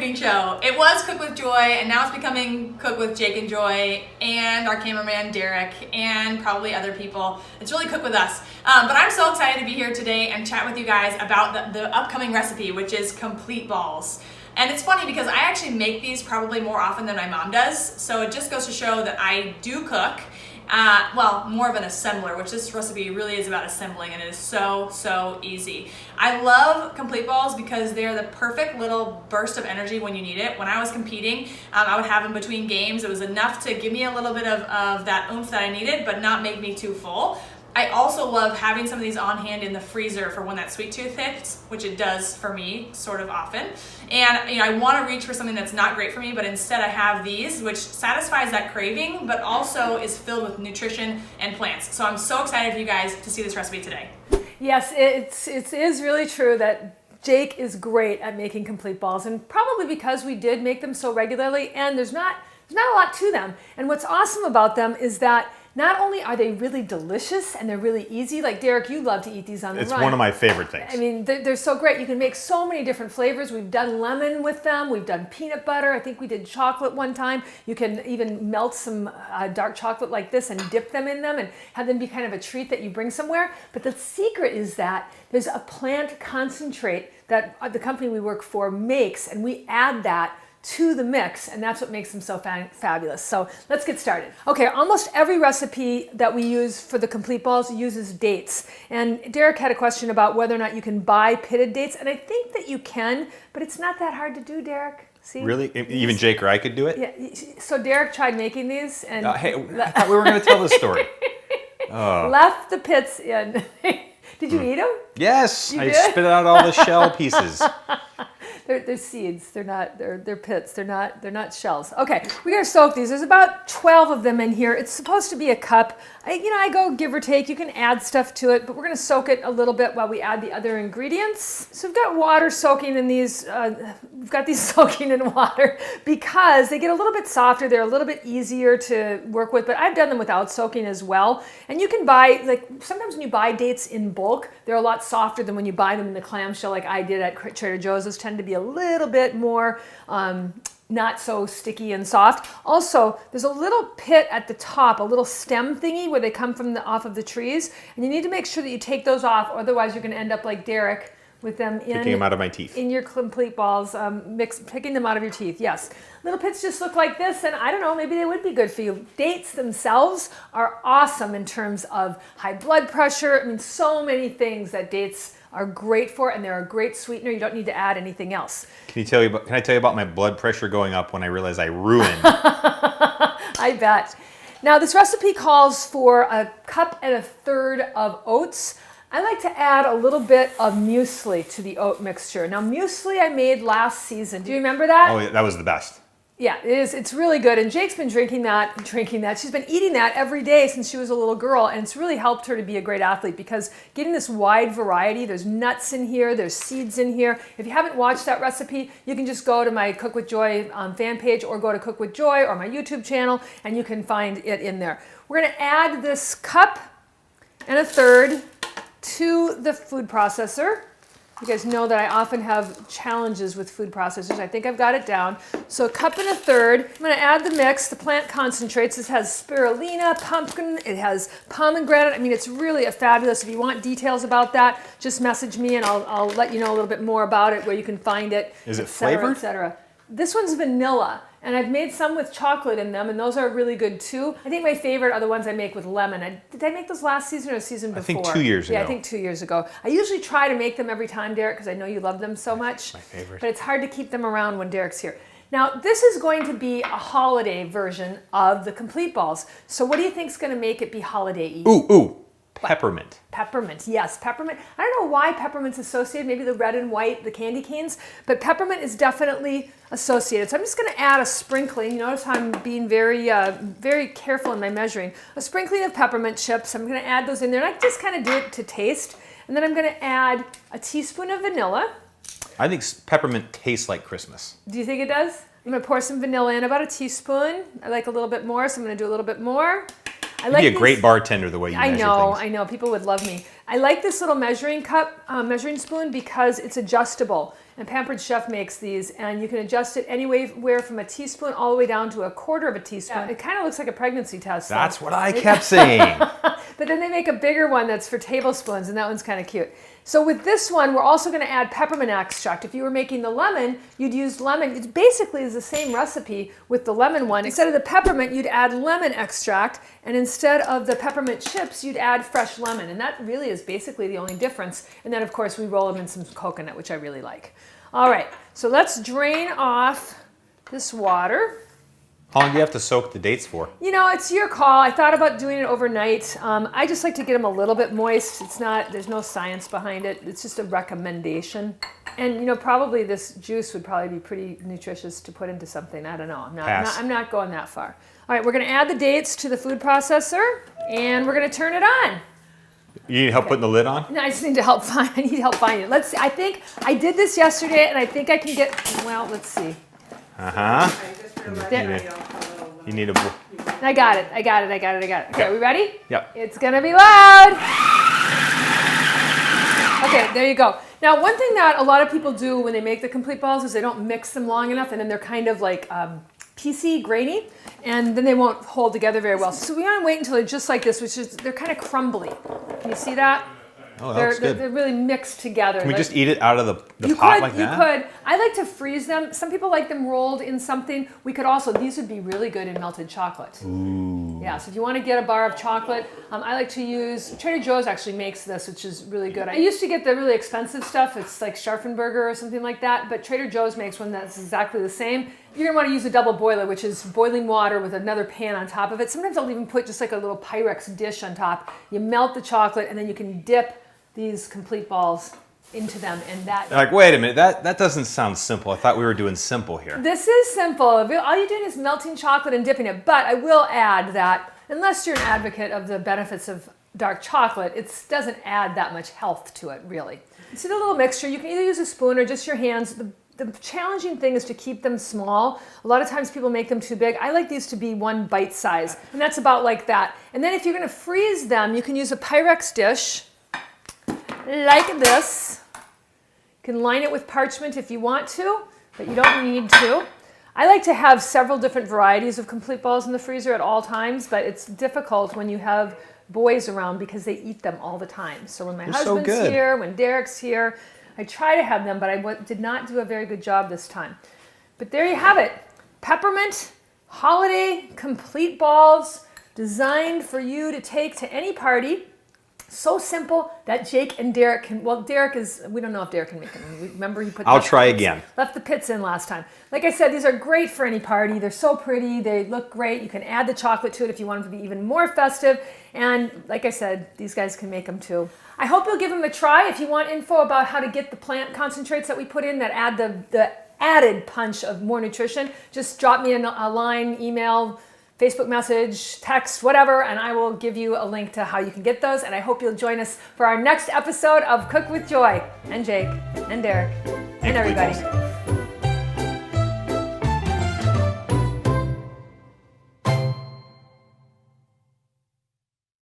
cooking show. It was Cook with Joy, and now it's becoming Cook with Jake and Joy, and our cameraman Derek, and probably other people. It's really Cook with Us. But I'm so excited to be here today and chat with you guys about the upcoming recipe, which is complete balls. And it's funny because I actually make these probably more often than my mom does, so it just goes to show that I do cook. Well, more of an assembler, which this recipe really is about assembling, and it is so easy. I love complete balls because they're the perfect little burst of energy when you need it. When I was competing, I would have them between games. It was enough to give me a little bit of that oomph that I needed, but not make me too full. I also love having some of these on hand in the freezer for when that sweet tooth hits, which it does for me sort of often. And I want to reach for something that's not great for me, but instead I have these, which satisfies that craving, but also is filled with nutrition and plants. So I'm so excited for you guys to see this recipe today. Yes, it is really true that Jake is great at making complete balls, and probably because we did make them so regularly, and there's not a lot to them. And what's awesome about them is that not only are they really delicious and they're really easy, like Derek, you love to eat these on the run. It's one of my favorite things. I mean, they're so great. You can make so many different flavors. We've done lemon with them. We've done peanut butter. I think we did chocolate one time. You can even melt some dark chocolate like this and dip them in them and have them be kind of a treat that you bring somewhere. But the secret is that there's a plant concentrate that the company we work for makes, and we add that to the mix, and that's what makes them so fabulous. So let's get started. Okay, almost every recipe that we use for the complete balls uses dates. And Derek had a question about whether or not you can buy pitted dates, and I think that you can, but it's not that hard to do, Derek. See? Really? Even Jake or I could do it? Yeah. So Derek tried making these, and hey, I thought we were going to tell this story. left the pits in. Did you eat them? Yes, You I did? spit out all the shell pieces. They're seeds. They're pits. They're not shells. Okay, we're gonna soak these. There's about 12 of them in here. It's supposed to be a cup. I go give or take. You can add stuff to it, but we're gonna soak it a little bit while we add the other ingredients. So we've got water soaking in these. We've got these soaking in water because they get a little bit softer. They're a little bit easier to work with, but I've done them without soaking as well. And you can buy, like sometimes when you buy dates in bulk, they're a lot softer than when you buy them in the clamshell like I did at Trader Joe's. Those tend to be a little bit more not so sticky and soft. Also, there's a little pit at the top, a little stem thingy where they come from off of the trees, and you need to make sure that you take those off, otherwise you're going to end up like Derek with them Picking them out of my teeth. in your complete balls, picking them out of your teeth. Yes, little pits just look like this, and I don't know, maybe they would be good for you. Dates themselves are awesome in terms of high blood pressure. I mean, so many things that dates are great for, and they're a great sweetener. You don't need to add anything else. Can I tell you about my blood pressure going up when I realized I ruined? I bet. Now this recipe calls for 1.33 cups of oats. I like to add a little bit of muesli to the oat mixture. Now muesli I made last season. Do you remember that? Oh, yeah, that was the best. Yeah, it is. It's really good. And Jake's been drinking that. She's been eating that every day since she was a little girl, and it's really helped her to be a great athlete because getting this wide variety, there's nuts in here, there's seeds in here. If you haven't watched that recipe, you can just go to my Cook with Joy fan page or go to Cook with Joy or my YouTube channel, and you can find it in there. We're going to add this 1.33 cups to the food processor. You guys know that I often have challenges with food processors. I think I've got it down. So 1.33 cups. I'm going to add the mix, the plant concentrates. This has spirulina, pumpkin, it has pomegranate. I mean, it's really a fabulous. If you want details about that, just message me and I'll let you know a little bit more about it, where you can find it. Is it flavored? flavored? This one's vanilla, and I've made some with chocolate in them, and those are really good too. I think my favorite are the ones I make with lemon. Did I make those last season or the season before? I think 2 years ago. Yeah, I think 2 years ago. I usually try to make them every time, Derek, because I know you love them so much. My favorite. But it's hard to keep them around when Derek's here. Now, this is going to be a holiday version of the complete balls. So what do you think is going to make it be holiday-y? Ooh. Peppermint. Peppermint, yes, peppermint. I don't know why peppermint's associated, maybe the red and white, the candy canes, but peppermint is definitely associated. So I'm just gonna add a sprinkling. You notice how I'm being very careful in my measuring. A sprinkling of peppermint chips. I'm gonna add those in there, and I just kind of do it to taste. And then I'm gonna add a teaspoon of vanilla. I think peppermint tastes like Christmas. Do you think it does? I'm gonna pour some vanilla in, about a teaspoon. I like a little bit more, so I'm gonna do a little bit more. You'd be a great bartender the way you measure things. I know. People would love me. I like this little measuring cup, measuring spoon, because it's adjustable. And Pampered Chef makes these, and you can adjust it anywhere from a teaspoon all the way down to a quarter of a teaspoon. It kind of looks like a pregnancy test. That's what I kept saying. But then they make a bigger one that's for tablespoons, and that one's kind of cute. So with this one, we're also going to add peppermint extract. If you were making the lemon, you'd use lemon. It basically is the same recipe with the lemon one. Instead of the peppermint, you'd add lemon extract, and instead of the peppermint chips, you'd add fresh lemon. And that really is basically the only difference. And then, of course, we roll them in some coconut, which I really like. All right, so let's drain off this water. How long do you have to soak the dates for? You know, it's your call. I thought about doing it overnight. I just like to get them a little bit moist. There's no science behind it. It's just a recommendation. And you know, probably this juice would probably be pretty nutritious to put into something. I don't know. I'm not going that far. All right, we're going to add the dates to the food processor, and we're going to turn it on. You need help putting the lid on? No, I just need help find it. Let's see. I think I did this yesterday, and I think I can get. Well, let's see. You need a. I got it. Okay, are we ready? Yep. It's gonna be loud. Okay, there you go. Now, one thing that a lot of people do when they make the complete balls is they don't mix them long enough, and then they're kind of like piecey, grainy, and then they won't hold together very well. So we want to wait until they're just like this, which is they're kind of crumbly. Can you see that? Oh, that looks good. They're really mixed together. Can we just eat it out of the pot like that? You could. I like to freeze them. Some people like them rolled in something. We could also, these would be really good in melted chocolate. Ooh. Yeah, so if you want to get a bar of chocolate, I like to use, Trader Joe's actually makes this, which is really good. I used to get the really expensive stuff. It's like Scharfenberger or something like that, but Trader Joe's makes one that's exactly the same. You're going to want to use a double boiler, which is boiling water with another pan on top of it. Sometimes I'll even put just like a little Pyrex dish on top. You melt the chocolate, and then you can dip these complete balls into them, and that. Like, wait a minute, that doesn't sound simple. I thought we were doing simple here. This is simple. All you're doing is melting chocolate and dipping it. But I will add that unless you're an advocate of the benefits of dark chocolate, it doesn't add that much health to it, really. See the little mixture? You can either use a spoon or just your hands. The challenging thing is to keep them small. A lot of times people make them too big. I like these to be one bite size, and that's about like that. And then if you're going to freeze them, you can use a Pyrex dish like this. You can line it with parchment if you want to, but you don't need to. I like to have several different varieties of complete balls in the freezer at all times, but it's difficult when you have boys around because they eat them all the time. So when my husband's here, when Derek's here, I try to have them, but I did not do a very good job this time. But there you have it. Peppermint holiday complete balls designed for you to take to any party. So simple that Jake and Derek can, well, Derek is, we don't know if Derek can make them. Remember he put I'll try again. Left the pits in last time. Like I said, these are great for any party. They're so pretty. They look great. You can add the chocolate to it if you want them to be even more festive. And like I said, these guys can make them too. I hope you'll give them a try. If you want info about how to get the plant concentrates that we put in that add the added punch of more nutrition, just drop me a line, email, Facebook message, text, whatever, and I will give you a link to how you can get those. And I hope you'll join us for our next episode of Cook with Joy. And Jake, and Derek, and everybody.